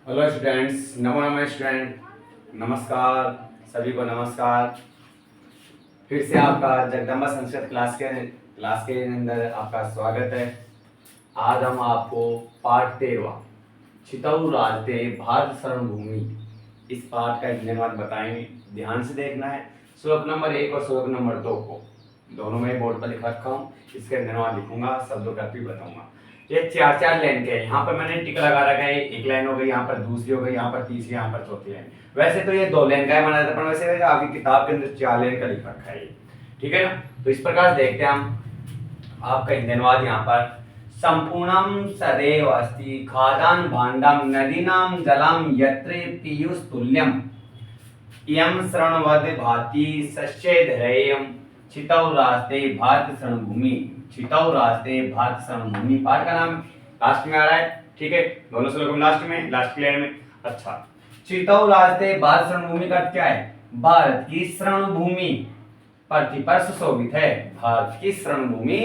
Hello students, नमो नमः student. नमस्कार, सभी को नमस्कार। फिर से आपका जगदम्बा संस्कृत क्लास के अंदर आपका स्वागत है। आज हम आपको पाठ 13 छितऊ राजते भारत शरण भूमि इस पाठ का धन्यवाद बताएंगे। ध्यान से देखना है। श्लोक नंबर 1 और श्लोक नंबर 2 को दोनों में बोर्ड पर लिखा रखा हूँ। इसके धन्यवाद लिखूंगा, शब्दों का भी बताऊंगा। ये चार चार लाइन के हैं। यहाँ पर मैंने टिक लगा रखा है। एक लाइन हो गई, यहाँ पर दूसरी हो गई, यहाँ पर तीसरी, यहाँ पर चौथी लाइन। वैसे तो ये 2 लाइन का है माना जाता है, पर वैसे आपकी किताब के अंदर 4 लाइन का लिख रखा है। ठीक है ना। तो इस प्रकार से देखते हैं हम। आपका धन्यवाद यहाँ पर संपूर्णम सदैव अस्ति खादान भांडम नदीनाम जलम यत्र पीयूष तुल्यम इयं शरणवद भाति सस्यधरेयम छितौ रास्ते भारत शरण भूमि। छितौ रास्ते भारत शरण भूमि पाठ का नाम लास्ट में आ रहा है। ठीक है, दोनों श्लोक में लास्ट की लाइन में। अच्छा, छितौ रास्ते भारत शरण भूमि का अर्थ क्या है? भारत की शरण भूमि पृथ्वी पर सुशोभित है। भारत की शरण भूमि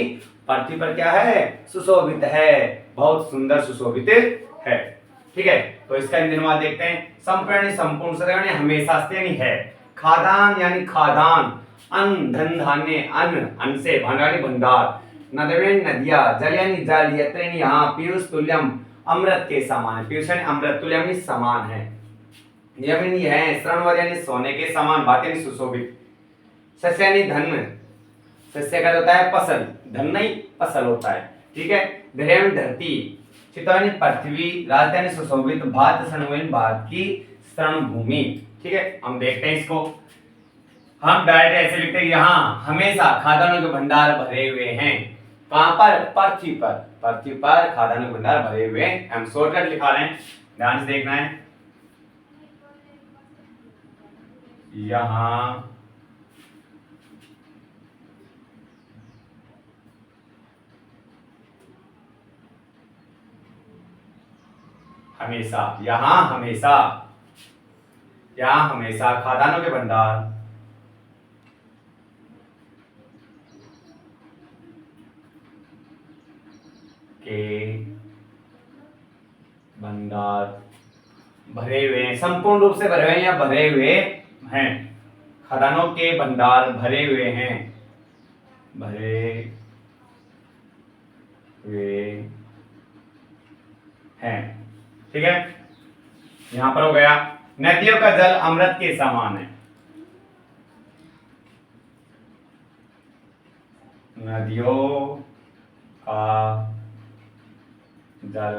पृथ्वी पर क्या है? सुशोभित है, बहुत सुंदर सुशोभित है। ठीक है, तो इसका निर्माण देखते हैं। संपूर्ण संपूर्ण से यानी हमेशा से यानी है। खादान यानी खादान, अन्न धन धान्य, अन्न से भंडार भंडार, नदी नदिया, जल यानी जल, यत्र यानी यहाँ, पीयूष तुल्यम अमृत के समान। पीयूष यानी अमृत, तुल्यम यानी समान है, यमन है, श्रणवद यानी सोने के समान, भात यानी सुशोभित, सस्य यानी धन, सस्य का होता है फसल, धन नहीं फसल होता है। ठीक है, धैर्य यानी धरती, छितौ यानी पृथ्वी, राजधानी सुशोभित, भारत शरण भारत की शरण भूमि। ठीक है, हम देखते हैं इसको। हम डायरेक्ट ऐसे लिखते हैं, यहाँ हमेशा खादानों के भंडार भरे हुए हैं। कहां पर? पृथ्वी पर। पृथ्वी पर खादानों के भंडार भरे हुए हैं। हम शॉर्टकट लिखा रहे हैं, ध्यान से देखना है। यहाँ हमेशा, यहाँ हमेशा, यहाँ हमेशा खादानों के भंडार के भंडार भरे हुए हैं। संपूर्ण रूप से भरे हुए हैं या भरे हुए हैं। खदानों के भंडार भरे हुए हैं, भरे हुए हैं। ठीक है, यहां पर हो गया। नदियों का जल अमृत के समान है। नदियों का जल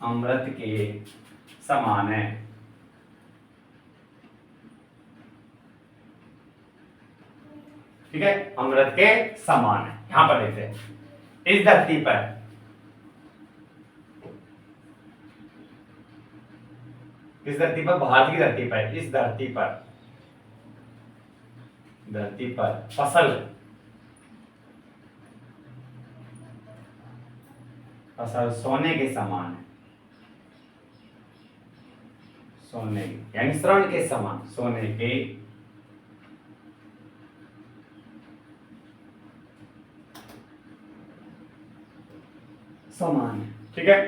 अमृत के समान है। ठीक है, अमृत के समान है। यहां पर देखते हैं, इस धरती पर, किस धरती पर? भारत की धरती पर। इस धरती पर, धरती पर फसल, फसल सोने के समान है। सोने यानी स्वर्ण के समान, सोने के समान है। ठीक है,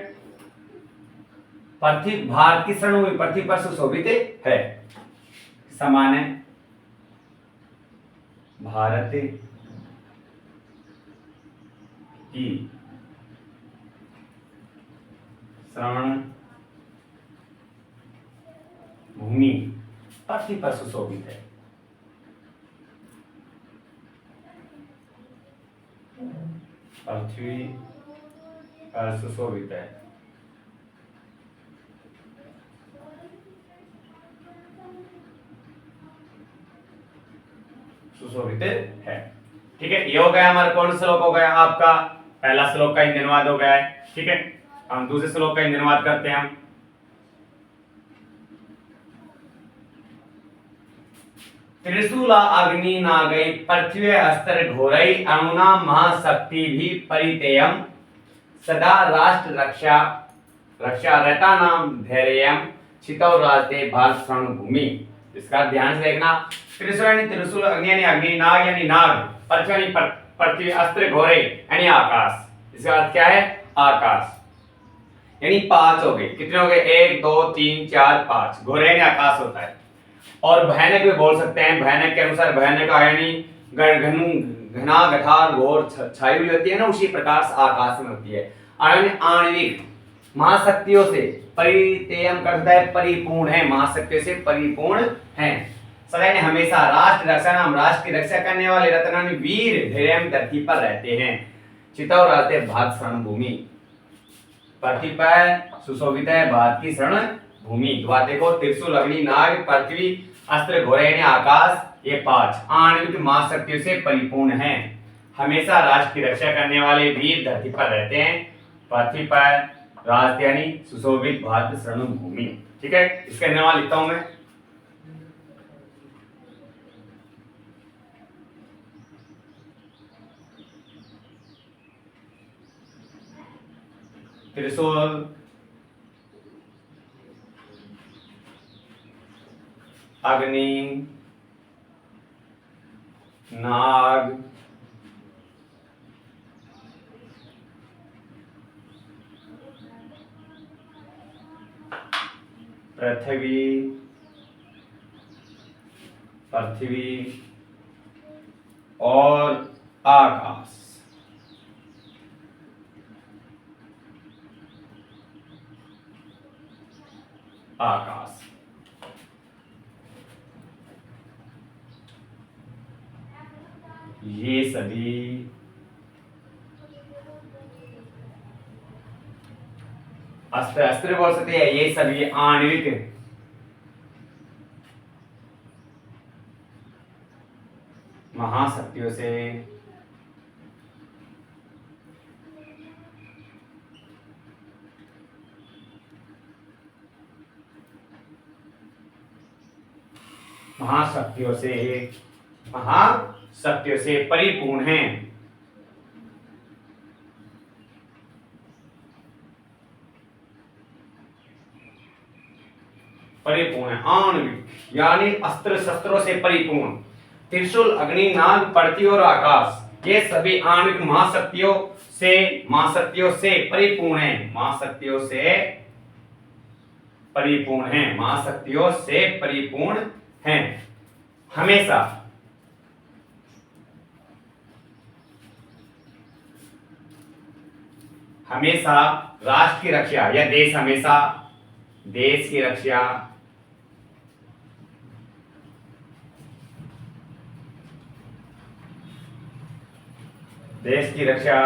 पृथ्वी भारत की शरण भूमि पृथ्वी पर सुशोभित है, समान है। भारत की शरण भूमि पृथ्वी पर सुशोभित है। पृथ्वी पर सुशोभित है। सुशोभित है। ठीक है, ये हो गया हमारा कौन श्लोक हो गया? आपका पहला श्लोक का धन्यवाद हो गया है। ठीक है, हम दूसरे श्लोक का धन्यवाद करते हैं। हम त्रिशूला अग्नि नागै पृथ्वी अस्त्र घोरै अणुना महाशक्ति भी परितेयम सदा राष्ट्र रक्षा रक्षा रहता नाम धैर्यम छितौ राजते भारत शरण भूमि। इसका ध्यान से देखना। त्रिशूल यानी त्रिशूल, अग्नि यानी अग्नि, नाग यानी नाग, पृथ्वी यानी पृथ्वी अस्त्र घोरे यानी आकाश। इसका अर्थ क्या है? आकाश यानी 5 हो गए। कितने हो गए? 1 2 3 4 5। घोरे यानी आकाश होता है। और भयानक भी बोल सकते हैं। भयानक के अनुसार भयानक यानी घना गठार घोर छाई हुई होती है ना, उसी प्रकार से आकाश में होती है। आणविक महाशक्तियों से परितेयम करता है, परिपूर्ण है, महाशक्तियों से परिपूर्ण है। सदैव हमेशा राष्ट्र रक्षा नाम राष्ट्र की रक्षा करने वाले रत्नानि वीर धैर्य धरती पर रहते हैं। चितौर रहते भारत शरण भूमि, पृथ्वी पर सुशोभित है भारत की शरण भूमि। बात देखो, त्रिशूल अग्नि नाग पृथ्वी अस्त्र घोड़े यानी आकाश, ये 5 आणविक महाशक्तियों से परिपूर्ण है। हमेशा राष्ट्र की रक्षा करने वाले वीर धरती पर रहते हैं। पृथ्वी पर राष्ट्र यानी सुशोभित भारत शरण भूमि। ठीक है, इसका नाम लिखता हूं मैं। त्रिशूल अग्नि नाग पृथ्वी और आकाश। ये सभी अस्त्र अस्त्र बोल सकते हैं। ये सभी आणविक महाशक्तियों से महाशक्तियों से परिपूर्ण हैं। परिपूर्ण आणविक यानी अस्त्र शस्त्रों से परिपूर्ण। त्रिशूल अग्नि नाग पृथ्वी और आकाश, ये सभी आणविक महाशक्तियों से परिपूर्ण हैं। महाशक्तियों से परिपूर्ण हैं। हमेशा राष्ट्र की रक्षा या देश की रक्षा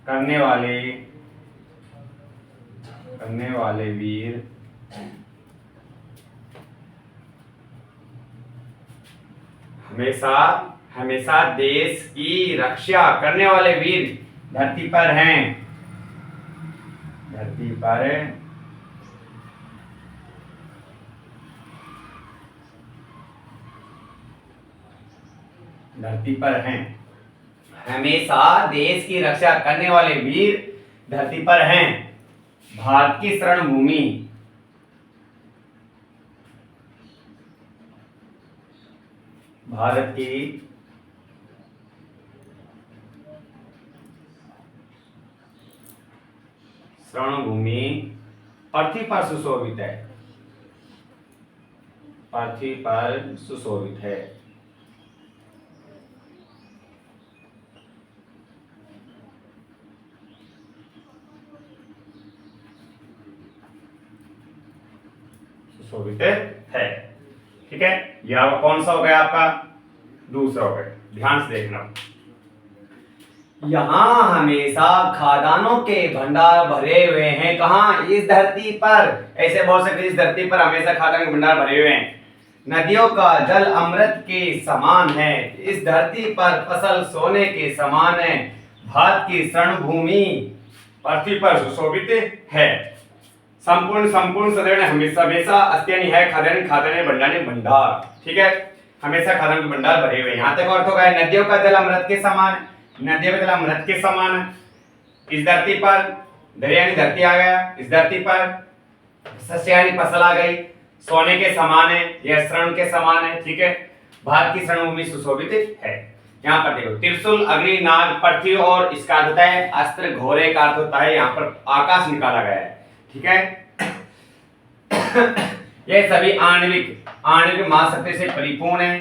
करने वाले वीर हमेशा देश की रक्षा करने वाले वीर धरती पर हैं। हमेशा देश की रक्षा करने वाले वीर धरती पर हैं। भारत की शरण भूमि, भारत की शरण भूमि पृथ्वी पर सुशोभित है। सुशोभित है। ठीक है, यह कौन सा हो गया? आपका दूसरा हो गया। ध्यान से देखना, यहाँ हमेशा खादानों के भंडार भरे हुए हैं। कहाँ? इस धरती पर। ऐसे बोल सकते, इस धरती पर हमेशा खादानों के भंडार भरे हुए हैं। नदियों का जल अमृत के समान है। इस धरती पर फसल सोने के समान है। भारत की शरण भूमि पृथ्वी पर सुशोभित है। संपूर्ण सदैव हमेशा अस्त्यानि है खादानी भंडार। ठीक है, हमेशा खादान के भंडार भरे हुए। यहाँ तक अर्थ होगा नदियों का जल अमृत के समान है। नदियों का जल अमृत के समान है। इस धरती पर दरिया यानी धरती आ गया। इस धरती पर सस्य यानी फसल आ गई। सोने के समान है, यह शरण के समान है। ठीक है, भारत की शरण भूमि सुशोभित है। यहाँ पर देखो त्रिशूल अग्नि नाग पृथ्वी और इसका अर्थ होता है अस्त्र, घोड़े का अर्थ होता है यहाँ पर आकाश निकाला गया है। ठीक है ये सभी आणविक महाशक्ति से परिपूर्ण है।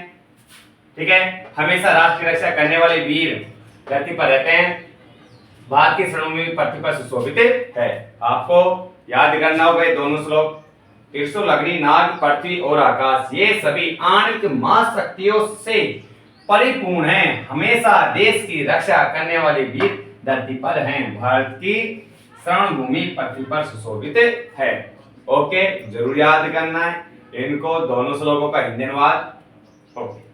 ठीक है, हमेशा राष्ट्र की रक्षा करने वाले वीर धरती पर रहते हैं। भारत की रणभूमि पृथ्वी पर सुशोभित है। आपको याद करना होगा ये दोनों श्लोक, त्रिशूल अग्नि नाग पृथ्वी और आकाश, ये सभी आणविक महाशक्तियों से परिपूर्ण हैं। हमेशा देश की रक्षा करने वाले वीर धरती पर हैं। भारत की रणभूमि पृथ्वी पर सुशोभित है। ओके, जरूर याद करना है इनको, दोनों श्लोकों का हिंदी अनुवाद। ओके।